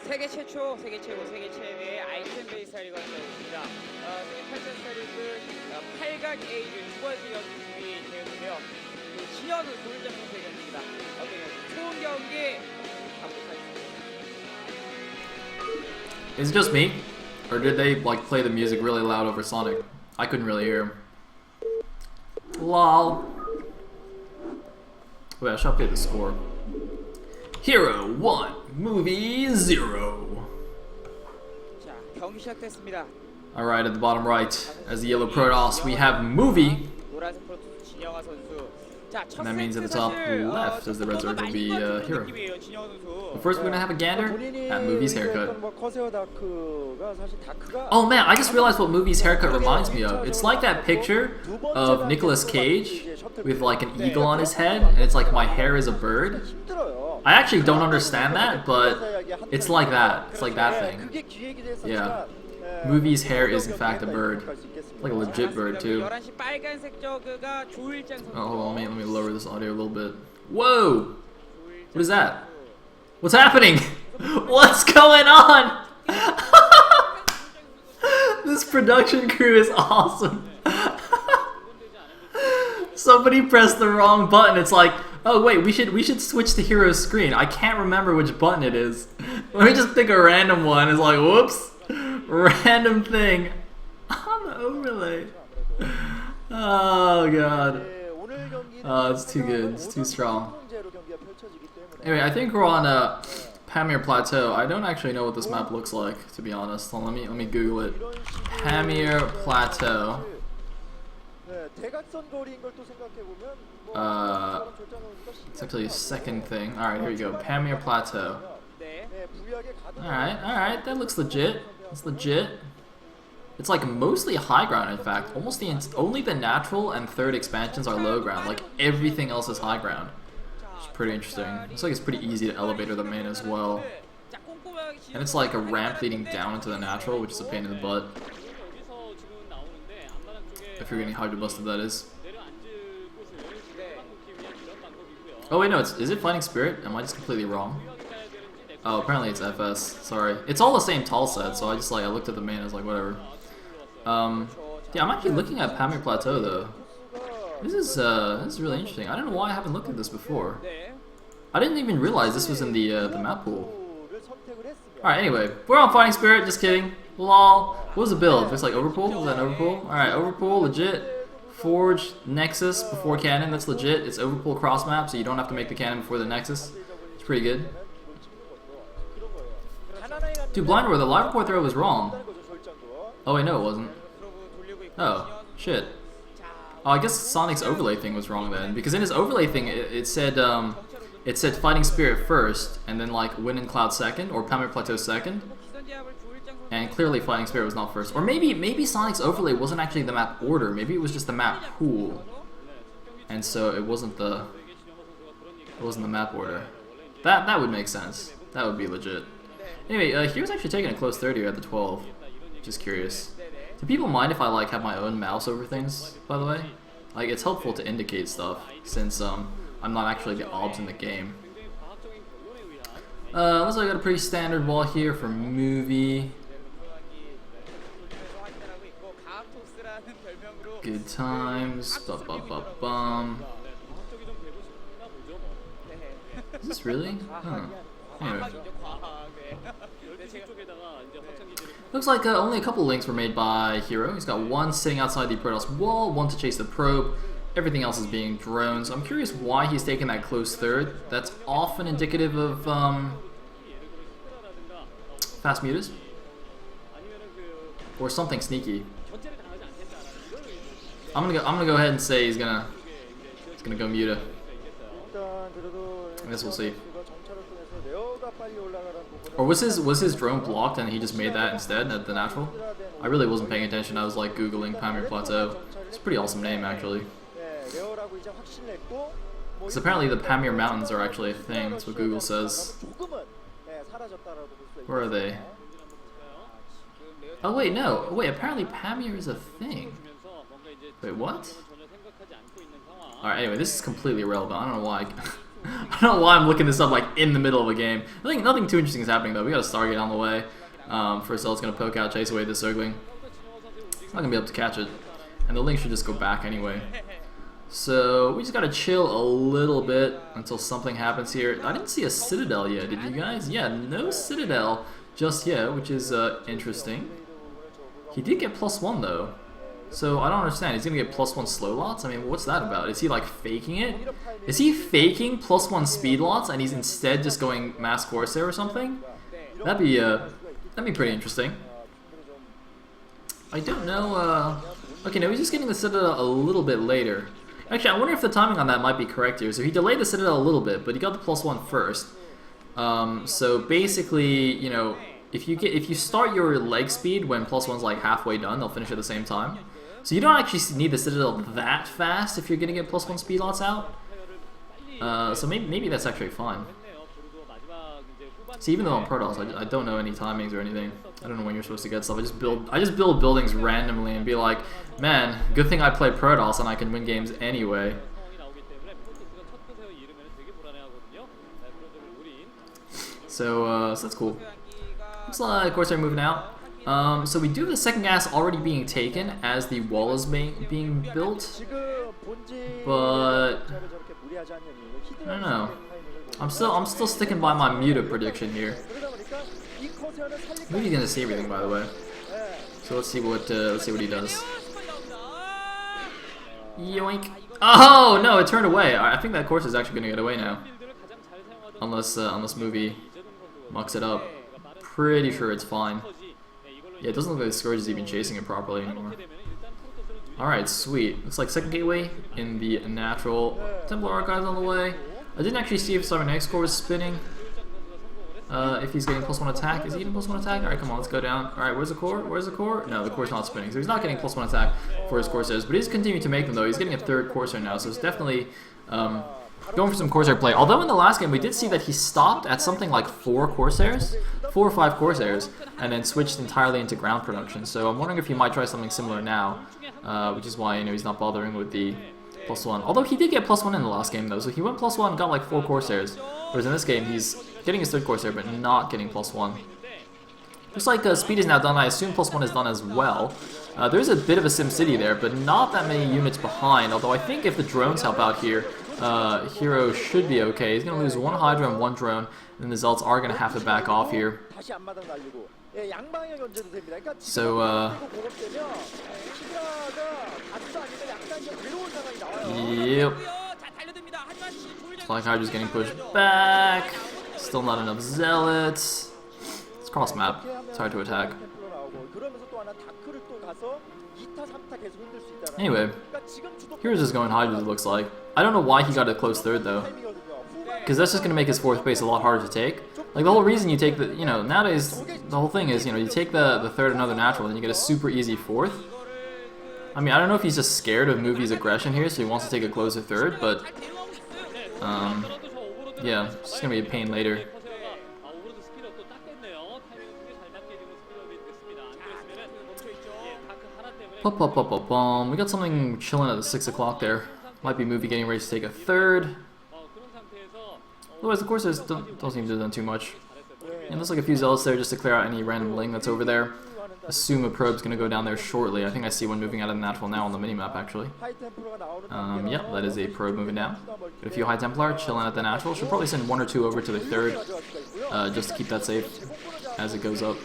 세계 최초, 세계 최고, 세계 최대의 아이템 베이스 스타일이 있습니다. 세계 8전 스타일은 8각 A를 두 번째 연습이 되었는데요. 진영은 골장 선수의 경기입니다. 어떤 좋은 경기 감독하겠습니다. Is it just me? Or did they like play the music really loud over Sonic? I couldn't really hear him. Lol. Wait, I should update the score. Hero 1, Movie 0. 자, 경기 시작됐습니다. Alright, at the bottom right, as the yellow Protoss, we have Movie. 노란색 프로토스 진영아 선수. And that means at the top left, as the red circle, will be Hero. But first, we're gonna have a gander at Movie's haircut. Oh man, I just realized what Movie's haircut reminds me of. It's like that picture of Nicolas Cage with like an eagle on his head, and it's like my hair is a bird. I actually don't understand that, but it's like that. It's like that thing. Yeah. Movie's hair is in fact a bird. Like a legit bird too. Oh, hold on, let me lower this audio a little bit. Whoa! What is that? What's happening? What's going on? This production crew is awesome. Somebody pressed the wrong button. It's like, oh wait, we should switch to hero screen. I can't remember which button it is. Let me just pick a random one. It's like, whoops, random thing on the overlay. Oh god. Oh, it's too good. It's too strong. Anyway, I think we're on Pamir Plateau. I don't actually know what this map looks like, to be honest. Let me Google it. Pamir Plateau. It's actually a second thing. Alright, here we go. Pamir Plateau. Alright, that looks legit. It's legit. It's like mostly high ground, in fact. Only the natural and third expansions are low ground. Like everything else is high ground. It's pretty interesting. Looks like it's pretty easy to elevator the main as well. And it's like a ramp leading down into the natural, which is a pain in the butt. If you're getting hydro busted, that is. Oh wait, no, is it Fighting Spirit? Am I just completely wrong? Oh, apparently it's FS. Sorry. It's all the same tall set, so I looked at the main, I was like, whatever. Yeah, I'm actually looking at Pamir Plateau though. This is really interesting. I don't know why I haven't looked at this before. I didn't even realize this was in the map pool. Alright, anyway, we're on Fighting Spirit, just kidding. Lol. What was the build? Just like Overpool? Was that an Overpool? Alright, Overpool, legit. Forge, Nexus before cannon, that's legit. It's Overpool cross map, so you don't have to make the cannon before the Nexus. It's pretty good. Dude, Blind Roar, the live report throw was wrong. Oh wait, no it wasn't. Oh, shit. Oh, I guess Sonic's overlay thing was wrong then, because in his overlay thing it said Fighting Spirit first, and then like Wind and Cloud second, or Pamir Plateau second. And clearly Fighting Spirit was not first. Or maybe Sonic's overlay wasn't actually the map order, maybe it was just the map pool. And so it wasn't the map order. That would make sense. That would be legit. Anyway, he was actually taking a close 30 at the 12. Just curious. Do people mind if I like have my own mouse over things, by the way? Like, it's helpful to indicate stuff, since I'm not actually the obs in the game. Looks like I got a pretty standard wall here for Movie. Good times. Bum. Is this really? Huh. Anyway. Looks like only a couple links were made by Hero. He's got one sitting outside the Protoss wall, one to chase the probe. Everything else is being drones. I'm curious why he's taking that close third. That's often indicative of fast mutas or something sneaky. I'm gonna go ahead and say he's gonna go muta. I guess we'll see. Or was his drone blocked and he just made that instead at the natural? I really wasn't paying attention. I was like googling Pamir Plateau. It's a pretty awesome name actually. Because apparently the Pamir Mountains are actually a thing. That's what Google says. Where are they? Oh wait, no. Wait, apparently Pamir is a thing. Wait, what? Alright, anyway, this is completely irrelevant. I don't know why I don't know why I'm looking this up like in the middle of a game. I think nothing too interesting is happening though. We got a Stargate on the way. First Cell's gonna poke out, chase away the Zergling. Not gonna be able to catch it. And the Link should just go back anyway. So we just gotta chill a little bit until something happens here. I didn't see a Citadel yet, did you guys? Yeah, no Citadel just yet, which is interesting. He did get +1 though. So I don't understand. He's gonna get +1 slow lots? I mean, what's that about? Is he like faking it? Is he faking +1 speed lots and he's instead just going Mass Corsair or something? That'd be pretty interesting. I don't know. Okay, no, he's just getting the Citadel a little bit later. Actually, I wonder if the timing on that might be correct here. So he delayed the Citadel a little bit, but he got the +1 first. So basically, you know, if you start your leg speed when +1's like halfway done, they'll finish at the same time. So you don't actually need the Citadel that fast if you're gonna get +1 speed lots out. So maybe that's actually fine. See, even though on Protoss, I don't know any timings or anything. I don't know when you're supposed to get stuff. I just build buildings randomly and be like, man, good thing I play Protoss and I can win games anyway. So that's cool. Looks like Corsair moving out. So we do have the second gas already being taken as the wall is being built, but I don't know. I'm still sticking by my Muta prediction here. Maybe he's gonna see everything, by the way. So let's see what he does. Yoink! Oh no, it turned away. I think that course is actually gonna get away now, unless movie mucks it up. Pretty sure it's fine. Yeah, it doesn't look like the Scourge is even chasing it properly anymore. Alright, sweet. Looks like second gateway in the natural. Templar Archives on the way. I didn't actually see if Cybernetic core was spinning. If he's getting +1 attack. Is he getting +1 attack? Alright, come on, let's go down. Alright, where's the core? Where's the core? No, the core's not spinning. So he's not getting +1 attack for his Corsairs. But he's continuing to make them though. He's getting a third Corsair now. So it's definitely going for some Corsair play. Although in the last game we did see that he stopped at something like 4 Corsairs. 4 or 5 Corsairs. And then switched entirely into ground production. So I'm wondering if he might try something similar now. Which is why, you know, he's not bothering with the +1. Although he did get +1 in the last game though, so he went +1 and got like 4 Corsairs. Whereas in this game he's getting his third Corsair but not getting +1. Looks like speed is now done. I assume +1 is done as well. There's a bit of a SimCity there, but not that many units behind. Although I think if the drones help out here, Hero should be okay. He's going to lose 1 Hydra and 1 drone, and the Zelts are going to have to back off here. So, yep. Looks like Hydra's getting pushed back. Still not enough Zealots. It's cross map. It's hard to attack. Anyway, here's just going Hydra, it looks like. I don't know why he got a close third though. Because that's just going to make his 4th base a lot harder to take. Like the whole reason you take the, you know, nowadays the whole thing is, you know, you take the third another natural and you get a super easy 4th. I mean, I don't know if he's just scared of Movie's aggression here, so he wants to take a closer third, but yeah, it's just going to be a pain later. We got something chilling at the 6 o'clock there. Might be Movie getting ready to take a third. Otherwise, of course, don't seem to have done too much. And looks like a few Zealots there just to clear out any random Ling that's over there. Assume a probe's going to go down there shortly. I think I see one moving out of the natural now on the minimap, actually. Yep, that is a probe moving down. Got a few High Templar chilling at the natural. Should probably send 1 or 2 over to the third, just to keep that safe as it goes up.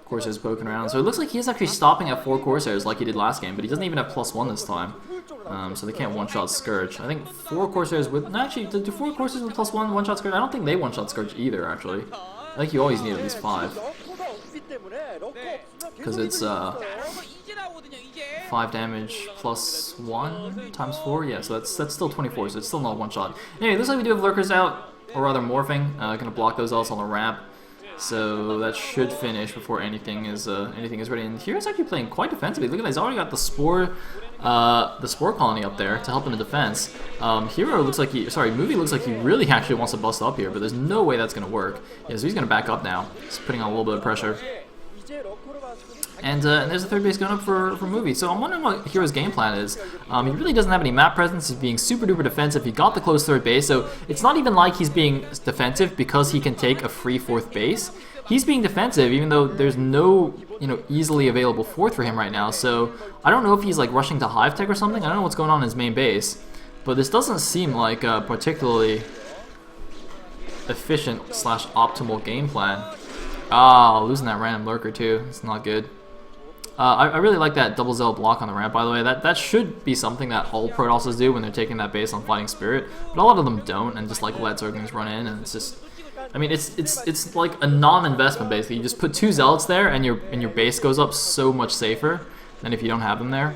Corsairs poking around. So it looks like he's actually stopping at 4 Corsairs like he did last game, but he doesn't even have +1 this time. So they can't one-shot Scourge. I think 4 Corsairs with... No, actually, do 4 Corsairs with +1 one-shot Scourge? I don't think they one-shot Scourge either, actually. I think you always need at least 5. Because it's 5 damage plus 1 times 4. Yeah, so that's still 24, so it's still not one-shot. Anyway, looks like we do have Lurkers out, or rather morphing. Gonna block those also on the ramp. So that should finish before anything is ready. And Hero's actually playing quite defensively. Look at that, he's already got the spore colony up there to help him in defense. Hero looks like Movie looks like he really actually wants to bust up here, but there's no way that's gonna work. Yeah, so he's gonna back up now. He's putting on a little bit of pressure. And there's a third base going up for Movie. So I'm wondering what Hero's game plan is. He really doesn't have any map presence. He's being super duper defensive. He got the close third base, so it's not even like he's being defensive because he can take a free fourth base. He's being defensive even though there's no, easily available fourth for him right now. So I don't know if he's like rushing to Hive Tech or something. I don't know what's going on in his main base, but this doesn't seem like a particularly efficient / optimal game plan. Ah, losing that random lurker too. It's not good. I really like that double Zell block on the ramp, by the way. That should be something that all Protosses do when they're taking that base on Fighting Spirit, but a lot of them don't and just like let Zerglings run in, and it's just, I mean, it's like a non-investment basically. You just put 2 Zealots there, and your base goes up so much safer than if you don't have them there.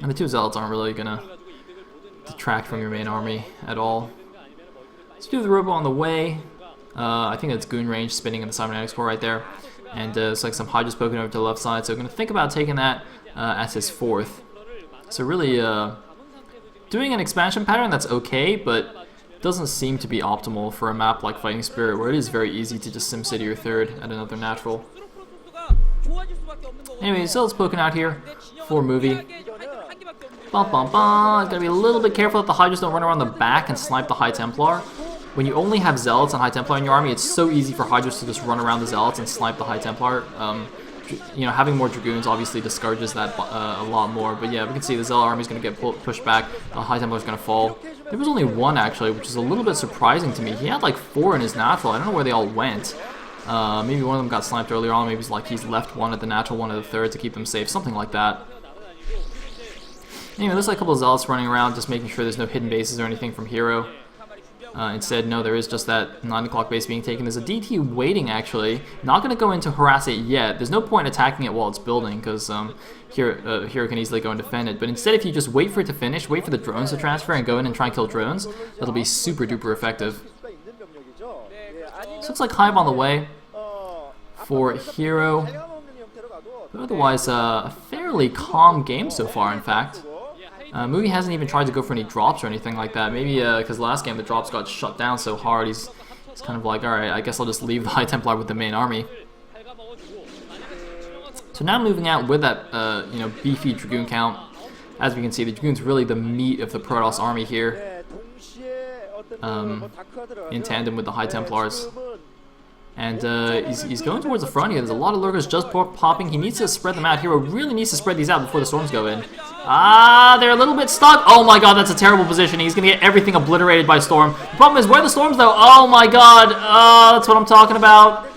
And the 2 Zealots aren't really gonna detract from your main army at all. Let's do the Robo on the way. I think that's Goon range spinning in the Cybernetics core right there. And it's like some Hydras poking over to the left side, so I'm going to think about taking that as his fourth. So really, doing an expansion pattern that's okay, but doesn't seem to be optimal for a map like Fighting Spirit, where it is very easy to just SimCity your third at another natural. Anyway, so it's poking out here for Movie. Bum bum bum. Gotta be a little bit careful that the Hydras don't run around the back and snipe the High Templar. When you only have Zealots and High Templar in your army, it's so easy for Hydras to just run around the Zealots and snipe the High Templar. Having more Dragoons obviously discourages that a lot more. But yeah, we can see the Zealot army is going to get pushed back. The High Templar is going to fall. There was only 1 actually, which is a little bit surprising to me. He had like 4 in his natural. I don't know where they all went. Maybe one of them got sniped earlier on. Maybe it's like he's left 1 at the natural, 1 at the third to keep them safe. Something like that. Anyway, there's like a couple of Zealots running around, just making sure there's no hidden bases or anything from Hero. Instead, no, there is just that 9 o'clock base being taken. There's a DT waiting, actually. Not going to go in to harass it yet. There's no point attacking it while it's building, because Hero can easily go and defend it. But instead, if you just wait for it to finish, wait for the drones to transfer, and go in and try and kill drones, that'll be super duper effective. So looks like Hive on the way for Hero. But otherwise, a fairly calm game so far, in fact. Movie hasn't even tried to go for any drops or anything like that. Maybe because last game the drops got shut down so hard, he's kind of like, alright, I guess I'll just leave the High Templar with the main army. So now moving out with that, beefy Dragoon count. As we can see, the Dragoon's really the meat of the Protoss army here. In tandem with the High Templars. And he's going towards the front here. There's a lot of lurkers just popping. He needs to spread them out. Hero really needs to spread these out before the storms go in. Ah, they're a little bit stuck. Oh my god, that's a terrible position. He's going to get everything obliterated by storm. The problem is, where are the storms though? Oh my god. That's what I'm talking about.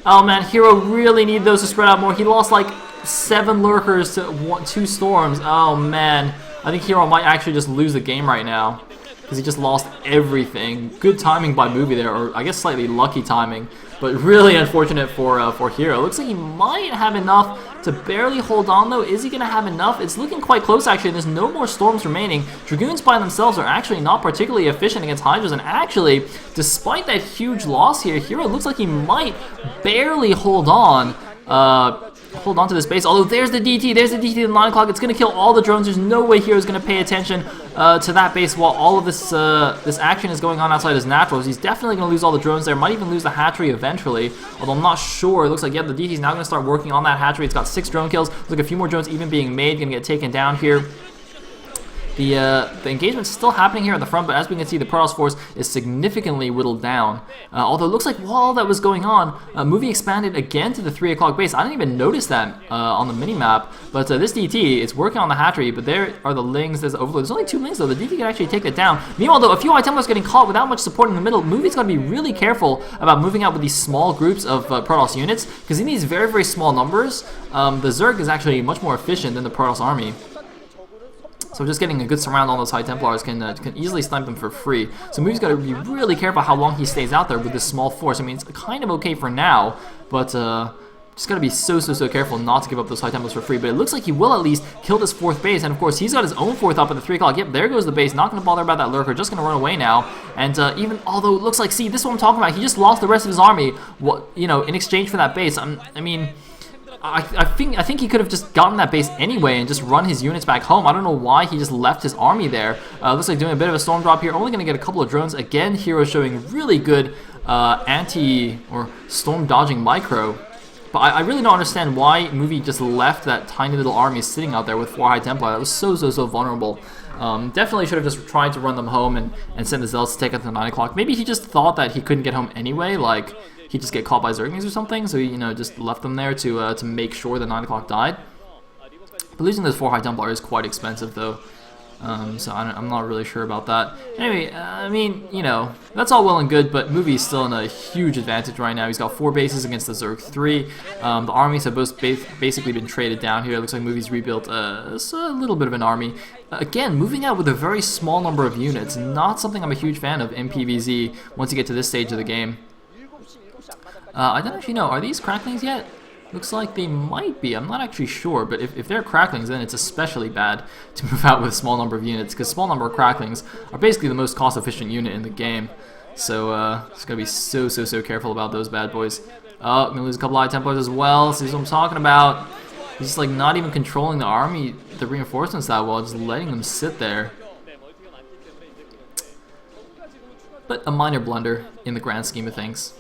Oh man, Hero really needed those to spread out more. He lost like 7 lurkers to 2 storms. Oh man. I think Hero might actually just lose the game right now, because he just lost everything. Good timing by Movie there, or I guess slightly lucky timing, but really unfortunate for Hero. Looks like he might have enough to barely hold on though. Is he going to have enough? It's looking quite close actually. There's no more storms remaining. Dragoons by themselves are actually not particularly efficient against Hydras, and actually, despite that huge loss here, Hero looks like he might barely hold on. Hold on to this base. Although there's the DT at 9 o'clock. It's going to kill all the drones. There's no way Hero's going to pay attention to that base while all of this this action is going on outside his naturals. He's definitely going to lose all the drones there. Might even lose the hatchery eventually. Although I'm not sure. It looks like, yeah, the DT's now going to start working on that hatchery. It's got 6 drone kills. Looks like a few more drones even being made. Going to get taken down here. The engagement's still happening here at the front, but as we can see, the Protoss force is significantly whittled down. Although it looks like while that was going on, Movie expanded again to the 3 o'clock base. I didn't even notice that on the mini-map, but this DT, it's working on the hatchery, but there are the Lings, there's the Overlord. There's only 2 Lings though, the DT can actually take that down. Meanwhile though, a few High Templars getting caught without much support in the middle. Movie's got to be really careful about moving out with these small groups of Protoss units, because in these very, very small numbers, the Zerg is actually much more efficient than the Protoss army. So just getting a good surround on those High Templars can easily snipe them for free. So Movie's got to be really careful how long he stays out there with this small force. I mean, it's kind of okay for now, but just got to be so careful not to give up those High Templars for free. But it looks like he will at least kill this 4th base, and of course he's got his own 4th up at the 3 o'clock. Yep, there goes the base. Not going to bother about that lurker. Just going to run away now. And even although it looks like, see, this is what I'm talking about. He just lost the rest of his army. In exchange for that base. I mean, I think he could have just gotten that base anyway and just run his units back home. I don't know why he just left his army there. Looks like doing a bit of a storm drop here. Only going to get a couple of drones. Again, Hero showing really good anti or storm dodging micro. But I really don't understand why Movie just left that tiny little army sitting out there with 4 High Templar. That was so vulnerable. Definitely should have just tried to run them home and send the Zealots to take out the 9 o'clock. Maybe he just thought that he couldn't get home anyway, like he'd just get caught by Zerglings or something, so he, just left them there to make sure the 9 o'clock died. But losing those 4 High Templar is quite expensive, though. So I'm not really sure about that. Anyway, I mean, that's all well and good, but Movie's still in a huge advantage right now. He's got 4 bases against the Zerg 3. The armies have both basically been traded down here. It looks like Movie's rebuilt a little bit of an army. Again, moving out with a very small number of units. Not something I'm a huge fan of in PvZ once you get to this stage of the game. I don't actually know. Are these cracklings yet? Looks like they might be. I'm not actually sure, but if they're cracklings, then it's especially bad to move out with a small number of units, because small number of cracklings are basically the most cost-efficient unit in the game. So just gotta be so careful about those bad boys. Oh, I'm gonna lose a couple of High Templars as well. See what I'm talking about? He's just like not even controlling the army, the reinforcements that well, just letting them sit there. But a minor blunder in the grand scheme of things.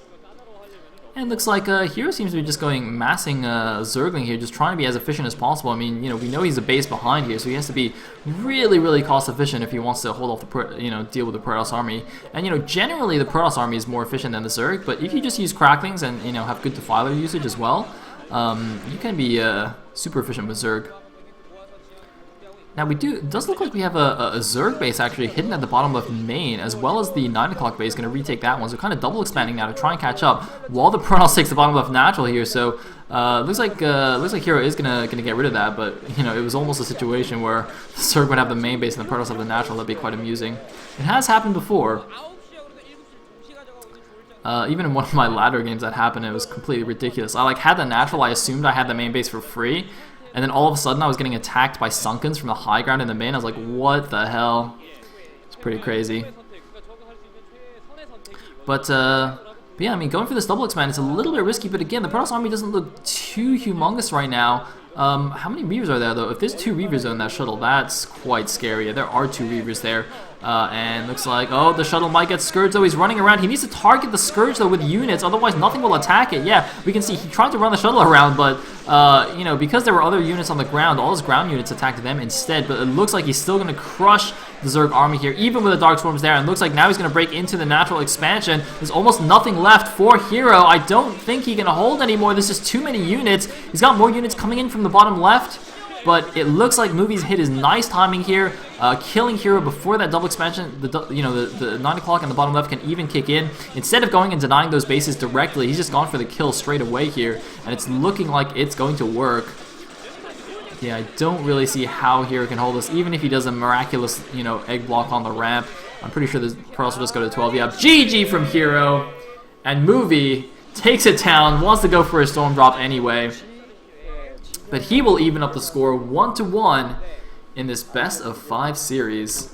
And it looks like Hero seems to be just going massing Zergling here, just trying to be as efficient as possible. I mean, we know he's a base behind here, so he has to be really cost efficient if he wants to hold off the deal with the Protoss army. And generally the Protoss army is more efficient than the Zerg, but if you just use cracklings and have good defiler usage as well, you can be super efficient with Zerg. Now it does look like we have a Zerg base actually hidden at the bottom left main, as well as the 9 o'clock base, going to retake that one. So kind of double expanding now to try and catch up, while the Protoss takes the bottom left natural here. So looks like Hero is gonna get rid of that, but it was almost a situation where the Zerg would have the main base and the Protoss have the natural. That'd be quite amusing. It has happened before. Even in one of my ladder games that happened, it was completely ridiculous. I had the natural, I assumed I had the main base for free. And then all of a sudden I was getting attacked by Sunkens from the high ground in the main. I was like, what the hell? It's pretty crazy. But yeah, I mean, going for this double expand, it's a little bit risky. But again, the Protoss army doesn't look too humongous right now. How many Reavers are there, though? If there's 2 Reavers on that shuttle, that's quite scary. There are 2 Reavers there. And looks like, oh, the shuttle might get Scourge, though. He's running around. He needs to target the Scourge, though, with units. Otherwise, nothing will attack it. Yeah, we can see he tried to run the shuttle around, but, because there were other units on the ground, all his ground units attacked them instead. But it looks like he's still going to crush the Zerg army here, even with the Dark Swarms there. And looks like now he's going to break into the natural expansion. There's almost nothing left for Hero. I don't think he can hold anymore. There's just too many units. He's got more units coming in from the bottom left. But it looks like Movie's hit his nice timing here, killing Hero before that double expansion. The 9 o'clock on the bottom left can even kick in. Instead of going and denying those bases directly, he's just gone for the kill straight away here, and it's looking like it's going to work. Yeah, I don't really see how Hero can hold this, even if he does a miraculous, egg block on the ramp. I'm pretty sure the Protoss will just go to 12. Yeah, GG from Hero, and Movie takes it down, wants to go for a storm drop anyway. But he will even up the score 1-1 in this best of 5 series.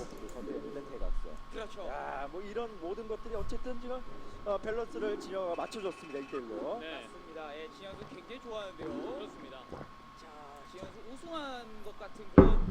우승한 것 같은 그런